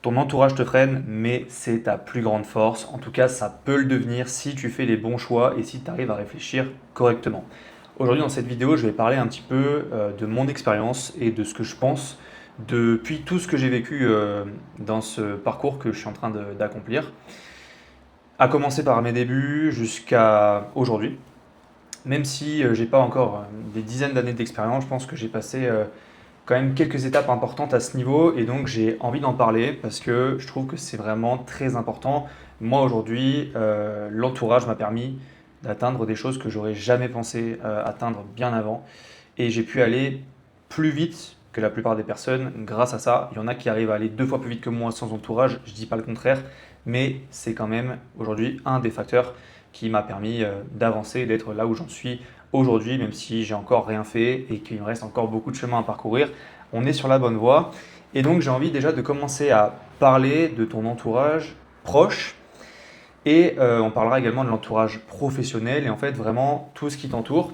Ton entourage te freine, mais c'est ta plus grande force. En tout cas, ça peut le devenir si tu fais les bons choix et si tu arrives à réfléchir correctement. Aujourd'hui, dans cette vidéo, je vais parler un petit peu de mon expérience et de ce que je pense depuis tout ce que j'ai vécu dans ce parcours que je suis en train d'accomplir. À commencer par mes débuts jusqu'à aujourd'hui. Même si j'ai pas encore des dizaines d'années d'expérience, je pense que j'ai passé quand même quelques étapes importantes à ce niveau et donc j'ai envie d'en parler parce que je trouve que c'est vraiment très important. Moi aujourd'hui, l'entourage m'a permis d'atteindre des choses que j'aurais jamais pensé atteindre bien avant et j'ai pu aller plus vite que la plupart des personnes grâce à ça. Il y en a qui arrivent à aller 2 fois plus vite que moi sans entourage, je dis pas le contraire, mais c'est quand même aujourd'hui un des facteurs qui m'a permis d'avancer, d'être là où j'en suis aujourd'hui, même si j'ai encore rien fait et qu'il me reste encore beaucoup de chemin à parcourir. On est sur la bonne voie. Et donc j'ai envie déjà de commencer à parler de ton entourage proche et on parlera également de l'entourage professionnel et en fait vraiment tout ce qui t'entoure.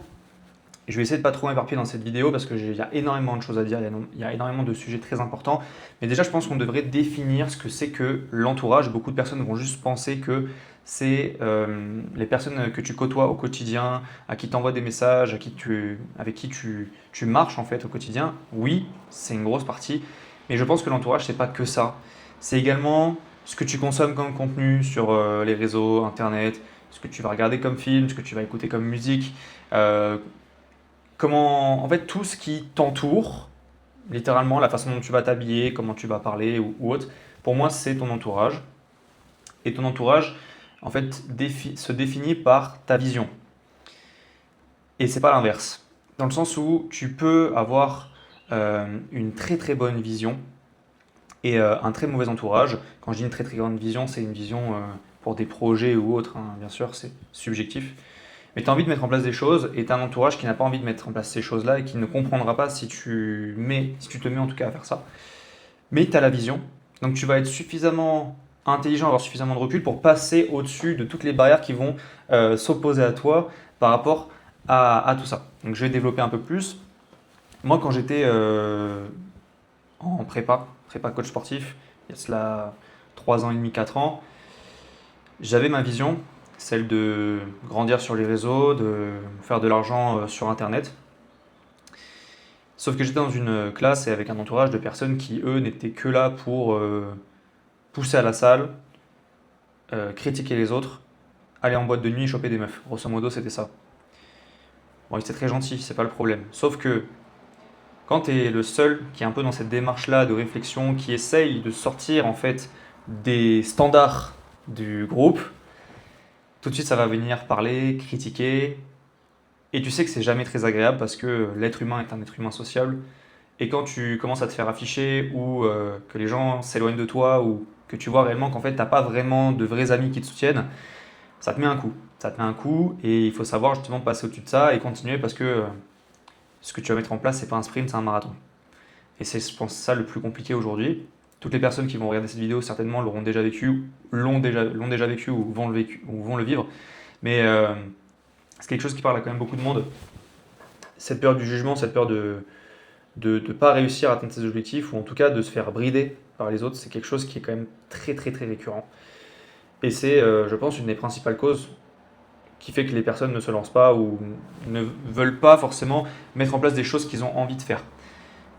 Je vais essayer de pas trop m'éparpiller dans cette vidéo parce qu'il y a énormément de choses à dire, il y a énormément de sujets très importants. Mais déjà, je pense qu'on devrait définir ce que c'est que l'entourage. Beaucoup de personnes vont juste penser que c'est les personnes que tu côtoies au quotidien, à qui tu envoies des messages, avec qui tu marches en fait au quotidien. Oui, c'est une grosse partie, mais je pense que l'entourage, c'est pas que ça. C'est également ce que tu consommes comme contenu sur les réseaux, internet, ce que tu vas regarder comme film, ce que tu vas écouter comme musique. Euh, en fait, tout ce qui t'entoure, littéralement la façon dont tu vas t'habiller, comment tu vas parler ou autre, pour moi, c'est ton entourage. Et ton entourage, en fait, se définit par ta vision. Et c'est pas l'inverse. Dans le sens où tu peux avoir une très très bonne vision et un très mauvais entourage. Quand je dis une très très grande vision, c'est une vision pour des projets ou autres, hein, bien sûr, c'est subjectif. Mais tu as envie de mettre en place des choses et tu as un entourage qui n'a pas envie de mettre en place ces choses-là et qui ne comprendra pas si tu te mets en tout cas à faire ça. Mais tu as la vision, donc tu vas être suffisamment intelligent, avoir suffisamment de recul pour passer au-dessus de toutes les barrières qui vont s'opposer à toi par rapport à tout ça. Donc je vais développer un peu plus. Moi, quand j'étais en prépa coach sportif, il y a cela 3 ans et demi, 4 ans, j'avais ma vision, celle de grandir sur les réseaux, de faire de l'argent sur Internet. Sauf que j'étais dans une classe et avec un entourage de personnes qui, eux, n'étaient que là pour pousser à la salle, critiquer les autres, aller en boîte de nuit et choper des meufs. Grosso modo, c'était ça. Bon, ils étaient très gentils, c'est pas le problème. Sauf que quand tu es le seul qui est un peu dans cette démarche-là de réflexion, qui essaye de sortir en fait des standards du groupe, tout de suite ça va venir parler, critiquer, et tu sais que c'est jamais très agréable parce que l'être humain est un être humain sociable. Et quand tu commences à te faire afficher ou que les gens s'éloignent de toi ou que tu vois réellement qu'en fait t'as pas vraiment de vrais amis qui te soutiennent, ça te met un coup. Ça te met un coup et il faut savoir justement passer au-dessus de ça et continuer parce que ce que tu vas mettre en place c'est pas un sprint, c'est un marathon. Et c'est je pense ça le plus compliqué aujourd'hui. Toutes les personnes qui vont regarder cette vidéo certainement l'auront déjà vécu, l'ont déjà vécu ou vont le vivre. Mais c'est quelque chose qui parle à quand même beaucoup de monde. Cette peur du jugement, cette peur de ne pas réussir à atteindre ses objectifs ou en tout cas de se faire brider par les autres, c'est quelque chose qui est quand même très très très récurrent. Et c'est, je pense, une des principales causes qui fait que les personnes ne se lancent pas ou ne veulent pas forcément mettre en place des choses qu'ils ont envie de faire.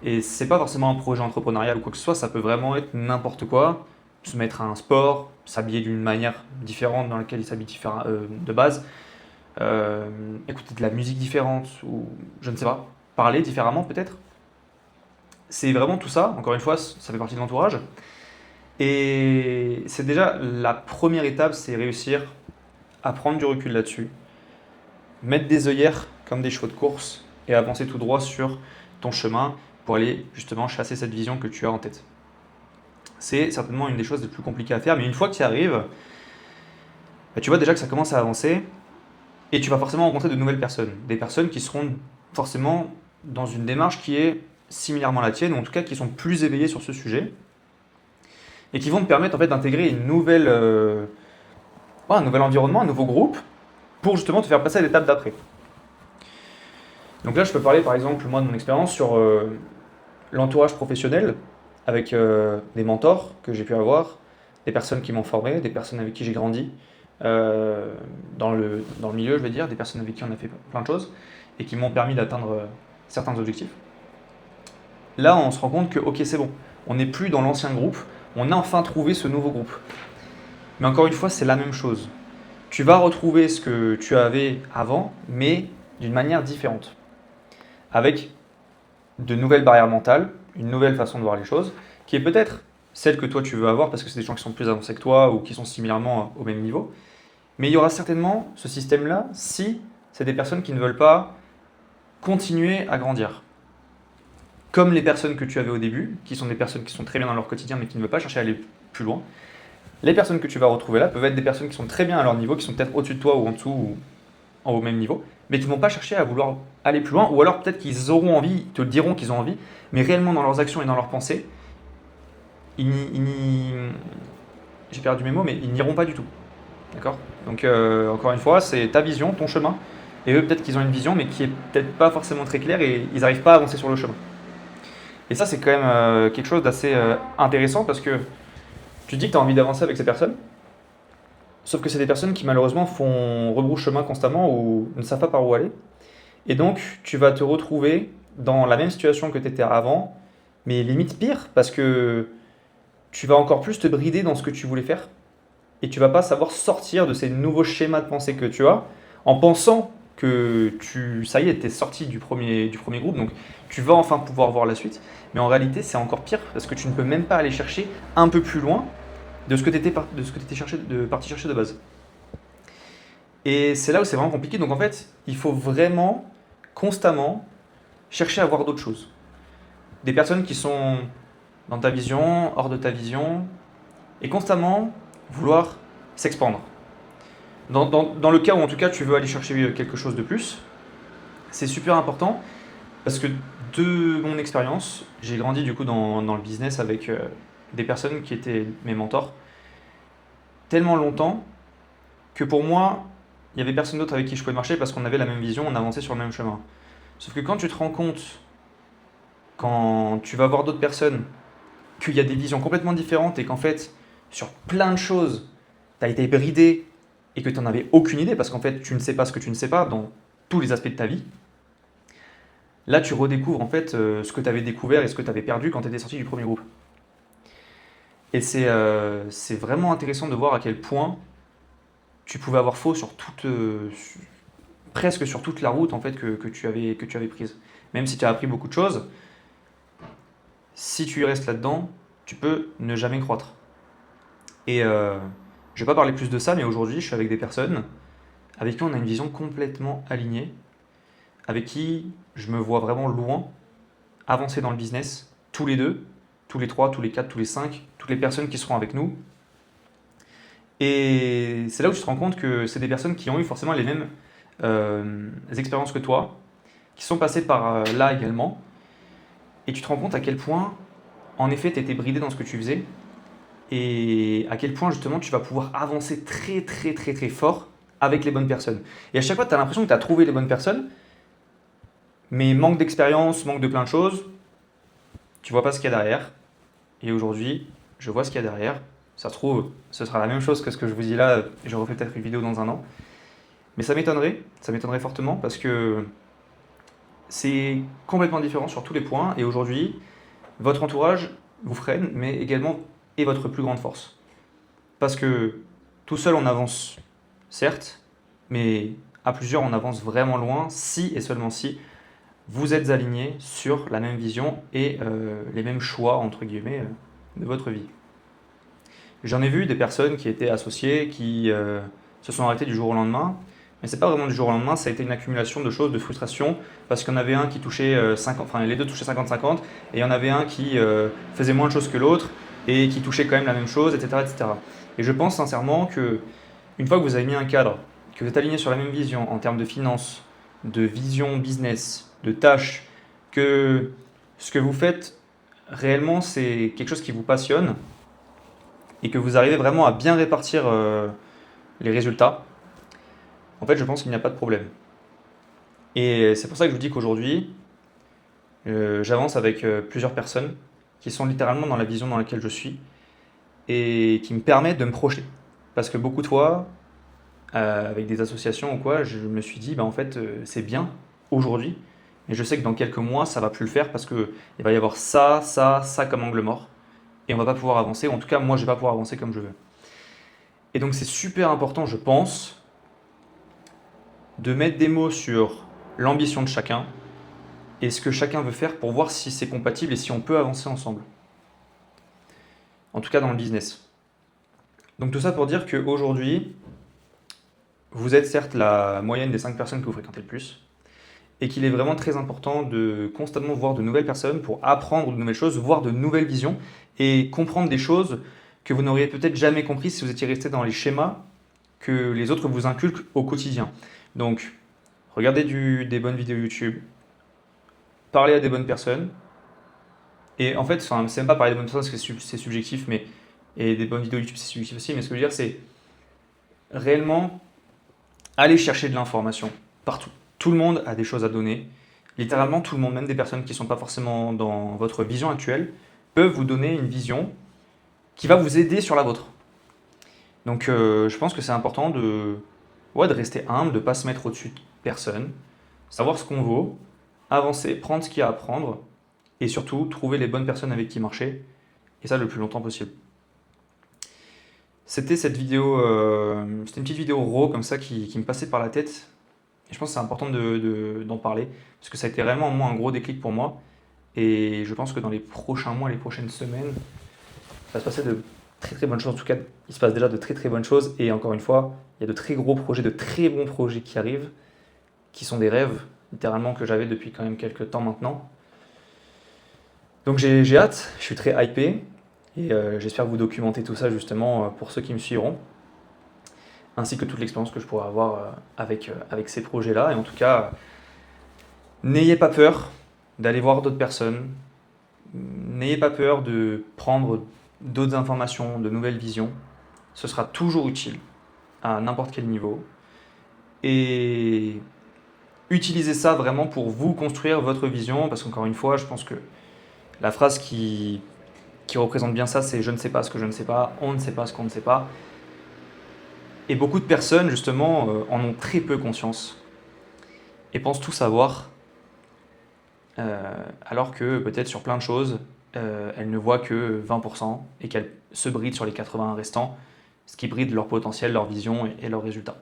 Et c'est pas forcément un projet entrepreneurial ou quoi que ce soit, ça peut vraiment être n'importe quoi, se mettre à un sport, s'habiller d'une manière différente dans laquelle ils s'habillent de base, écouter de la musique différente ou je ne sais pas, parler différemment peut-être. C'est vraiment tout ça, encore une fois, ça fait partie de l'entourage. Et c'est déjà la première étape, c'est réussir à prendre du recul là-dessus, mettre des œillères comme des chevaux de course et avancer tout droit sur ton chemin pour aller justement chasser cette vision que tu as en tête. C'est certainement une des choses les plus compliquées à faire, mais une fois que tu y arrives, bah, tu vois déjà que ça commence à avancer et tu vas forcément rencontrer de nouvelles personnes. Des personnes qui seront forcément dans une démarche qui est similairement la tienne, ou en tout cas qui sont plus éveillées sur ce sujet, et qui vont te permettre en fait d'intégrer un nouvel environnement, un nouveau groupe, pour justement te faire passer à l'étape d'après. Donc là, je peux parler par exemple, moi, de mon expérience sur l'entourage professionnel. avec des mentors que j'ai pu avoir, des personnes qui m'ont formé, des personnes avec qui j'ai grandi dans le milieu, je vais dire, des personnes avec qui on a fait plein de choses et qui m'ont permis d'atteindre certains objectifs. Là, on se rend compte que, ok, c'est bon, on n'est plus dans l'ancien groupe, on a enfin trouvé ce nouveau groupe. Mais encore une fois, c'est la même chose. Tu vas retrouver ce que tu avais avant, mais d'une manière différente. Avec de nouvelles barrières mentales, une nouvelle façon de voir les choses, qui est peut-être celle que toi tu veux avoir parce que c'est des gens qui sont plus avancés que toi ou qui sont similairement au même niveau. Mais il y aura certainement ce système-là si c'est des personnes qui ne veulent pas continuer à grandir. Comme les personnes que tu avais au début, qui sont des personnes qui sont très bien dans leur quotidien mais qui ne veulent pas chercher à aller plus loin. Les personnes que tu vas retrouver là peuvent être des personnes qui sont très bien à leur niveau, qui sont peut-être au-dessus de toi ou en dessous ou au même niveau, mais qui ne vont pas chercher à vouloir aller plus loin, ou alors peut-être qu'ils auront envie, ils te le diront qu'ils ont envie, mais réellement dans leurs actions et dans leurs pensées, j'ai perdu mes mots, mais ils n'iront pas du tout. D'accord. Donc encore une fois, c'est ta vision, ton chemin, et eux peut-être qu'ils ont une vision, mais qui est peut-être pas forcément très claire, et ils n'arrivent pas à avancer sur le chemin. Et ça, c'est quand même quelque chose d'assez intéressant, parce que tu dis que tu as envie d'avancer avec ces personnes, sauf que c'est des personnes qui malheureusement font rebrousse chemin constamment ou ne savent pas par où aller. Et donc, tu vas te retrouver dans la même situation que tu étais avant, mais limite pire, parce que tu vas encore plus te brider dans ce que tu voulais faire, et tu vas pas savoir sortir de ces nouveaux schémas de pensée que tu as, en pensant que ça y est, tu es sorti du premier groupe, donc tu vas enfin pouvoir voir la suite. Mais en réalité, c'est encore pire, parce que tu ne peux même pas aller chercher un peu plus loin de ce que tu étais parti chercher de base. Et c'est là où c'est vraiment compliqué. Donc en fait, il faut vraiment constamment chercher à voir d'autres choses. Des personnes qui sont dans ta vision, hors de ta vision, et constamment vouloir s'expandre. Dans le cas où en tout cas tu veux aller chercher quelque chose de plus, c'est super important parce que de mon expérience, j'ai grandi du coup dans le business avec des personnes qui étaient mes mentors tellement longtemps que pour moi, il y avait personne d'autre avec qui je pouvais marcher parce qu'on avait la même vision, on avançait sur le même chemin. Sauf que quand tu te rends compte, quand tu vas voir d'autres personnes, qu'il y a des visions complètement différentes et qu'en fait, sur plein de choses, tu as été bridé et que tu n'en avais aucune idée parce qu'en fait, tu ne sais pas ce que tu ne sais pas dans tous les aspects de ta vie, là, tu redécouvres en fait ce que tu avais découvert et ce que tu avais perdu quand tu étais sorti du premier groupe. Et c'est vraiment intéressant de voir à quel point tu pouvais avoir faux sur presque sur toute la route en fait que tu avais prise. Même si tu as appris beaucoup de choses, si tu y restes là-dedans, tu peux ne jamais croître. Et je ne vais pas parler plus de ça, mais aujourd'hui, je suis avec des personnes avec qui on a une vision complètement alignée, avec qui je me vois vraiment loin, avancer dans le business, tous les deux, tous les trois, tous les quatre, tous les cinq, toutes les personnes qui seront avec nous. Et c'est là où tu te rends compte que c'est des personnes qui ont eu forcément les mêmes expériences que toi, qui sont passées par là également. Et tu te rends compte à quel point, en effet, tu étais bridé dans ce que tu faisais et à quel point, justement, tu vas pouvoir avancer très, très, très, très fort avec les bonnes personnes. Et à chaque fois, tu as l'impression que tu as trouvé les bonnes personnes, mais manque d'expérience, manque de plein de choses, tu vois pas ce qu'il y a derrière. Et aujourd'hui, je vois ce qu'il y a derrière. Ça se trouve, ce sera la même chose que ce que je vous dis là, et je refais peut-être une vidéo dans un an. Mais ça m'étonnerait fortement parce que c'est complètement différent sur tous les points. Et aujourd'hui, votre entourage vous freine, mais également est votre plus grande force. Parce que tout seul, on avance, certes, mais à plusieurs, on avance vraiment loin si et seulement si vous êtes alignés sur la même vision et les mêmes choix, entre guillemets, de votre vie. J'en ai vu des personnes qui étaient associées, qui se sont arrêtées du jour au lendemain, mais c'est pas vraiment du jour au lendemain, ça a été une accumulation de choses, de frustration, parce qu'il y en avait un qui touchait 50, enfin les deux touchaient 50-50, et il y en avait un qui faisait moins de choses que l'autre, et qui touchait quand même la même chose, etc., etc. Et je pense sincèrement que une fois que vous avez mis un cadre, que vous êtes aligné sur la même vision en termes de finances, de vision business, de tâches, que ce que vous faites réellement c'est quelque chose qui vous passionne, et que vous arrivez vraiment à bien répartir les résultats, en fait, je pense qu'il n'y a pas de problème. Et c'est pour ça que je vous dis qu'aujourd'hui, j'avance avec plusieurs personnes qui sont littéralement dans la vision dans laquelle je suis et qui me permettent de me projeter. Parce que beaucoup de fois, avec des associations ou quoi, je me suis dit, bah, en fait, c'est bien aujourd'hui, mais je sais que dans quelques mois, ça va plus le faire parce qu'il va y avoir ça, ça, ça comme angle mort, et on va pas pouvoir avancer, ou en tout cas, moi, je vais pas pouvoir avancer comme je veux. Et donc, c'est super important, je pense, de mettre des mots sur l'ambition de chacun et ce que chacun veut faire pour voir si c'est compatible et si on peut avancer ensemble. En tout cas, dans le business. Donc, tout ça pour dire qu'aujourd'hui, vous êtes certes la moyenne des 5 personnes que vous fréquentez le plus, et qu'il est vraiment très important de constamment voir de nouvelles personnes pour apprendre de nouvelles choses, voir de nouvelles visions et comprendre des choses que vous n'auriez peut-être jamais compris si vous étiez resté dans les schémas que les autres vous inculquent au quotidien. Donc, regardez des bonnes vidéos YouTube, parlez à des bonnes personnes, et en fait, c'est même pas parler des bonnes personnes parce que c'est subjectif, et des bonnes vidéos YouTube c'est subjectif aussi, mais ce que je veux dire c'est réellement aller chercher de l'information partout. Tout le monde a des choses à donner. Littéralement, tout le monde, même des personnes qui ne sont pas forcément dans votre vision actuelle, peuvent vous donner une vision qui va vous aider sur la vôtre. Donc, je pense que c'est important de rester humble, de ne pas se mettre au-dessus de personne, savoir ce qu'on vaut, avancer, prendre ce qu'il y a à prendre, et surtout, trouver les bonnes personnes avec qui marcher, et ça le plus longtemps possible. C'était cette vidéo, c'était une petite vidéo raw comme ça qui me passait par la tête. Et je pense que c'est important d'en parler, parce que ça a été réellement moi un gros déclic pour moi. Et je pense que dans les prochains mois, les prochaines semaines, va se passer de très très bonnes choses. En tout cas, il se passe déjà de très très bonnes choses. Et encore une fois, il y a de très gros projets, de très bons projets qui arrivent, qui sont des rêves, littéralement, que j'avais depuis quand même quelques temps maintenant. Donc j'ai hâte, je suis très hypé. Et j'espère vous documenter tout ça justement pour ceux qui me suivront, ainsi que toute l'expérience que je pourrai avoir avec ces projets-là. Et en tout cas, n'ayez pas peur d'aller voir d'autres personnes, n'ayez pas peur de prendre d'autres informations, de nouvelles visions. Ce sera toujours utile à n'importe quel niveau. Et utilisez ça vraiment pour vous construire votre vision, parce qu'encore une fois, je pense que la phrase qui représente bien ça, c'est « je ne sais pas ce que je ne sais pas, on ne sait pas ce qu'on ne sait pas ». Et beaucoup de personnes, justement, en ont très peu conscience et pensent tout savoir, alors que peut-être sur plein de choses, elles ne voient que 20% et qu'elles se brident sur les 80 restants, ce qui bride leur potentiel, leur vision et leurs résultats.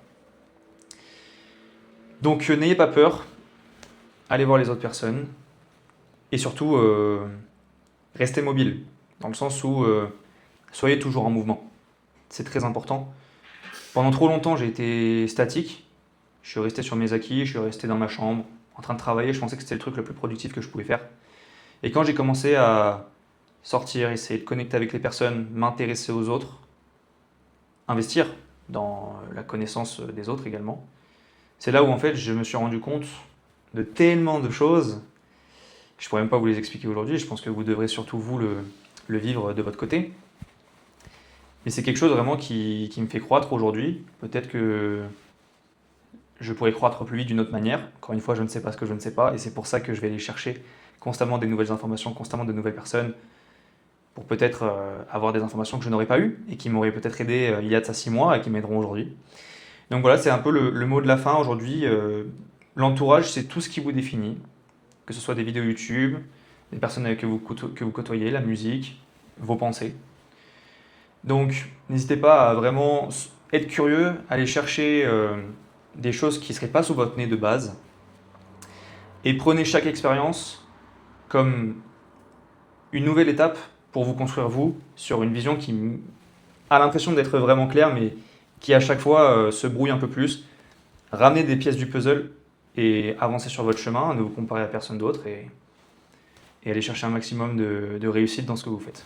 Donc n'ayez pas peur, allez voir les autres personnes et surtout restez mobile, dans le sens où soyez toujours en mouvement. C'est très important. Pendant trop longtemps, j'ai été statique. Je suis resté sur mes acquis, je suis resté dans ma chambre, en train de travailler. Je pensais que c'était le truc le plus productif que je pouvais faire. Et quand j'ai commencé à sortir, essayer de connecter avec les personnes, m'intéresser aux autres, investir dans la connaissance des autres également, c'est là où en fait je me suis rendu compte de tellement de choses. Je ne pourrais même pas vous les expliquer aujourd'hui. Je pense que vous devrez surtout vous le vivre de votre côté. Mais c'est quelque chose vraiment qui me fait croître aujourd'hui. Peut-être que je pourrais croître plus vite d'une autre manière. Encore une fois, je ne sais pas ce que je ne sais pas. Et c'est pour ça que je vais aller chercher constamment des nouvelles informations, constamment de nouvelles personnes, pour peut-être avoir des informations que je n'aurais pas eues et qui m'auraient peut-être aidé il y a de ça 6 mois et qui m'aideront aujourd'hui. Donc voilà, c'est un peu le mot de la fin aujourd'hui. L'entourage, c'est tout ce qui vous définit. Que ce soit des vidéos YouTube, des personnes que vous côtoyez, la musique, vos pensées. Donc, n'hésitez pas à vraiment être curieux, aller chercher des choses qui ne seraient pas sous votre nez de base. Et prenez chaque expérience comme une nouvelle étape pour vous construire vous sur une vision qui a l'impression d'être vraiment claire, mais qui à chaque fois se brouille un peu plus. Ramenez des pièces du puzzle et avancez sur votre chemin, ne vous comparez à personne d'autre et allez chercher un maximum de réussite dans ce que vous faites.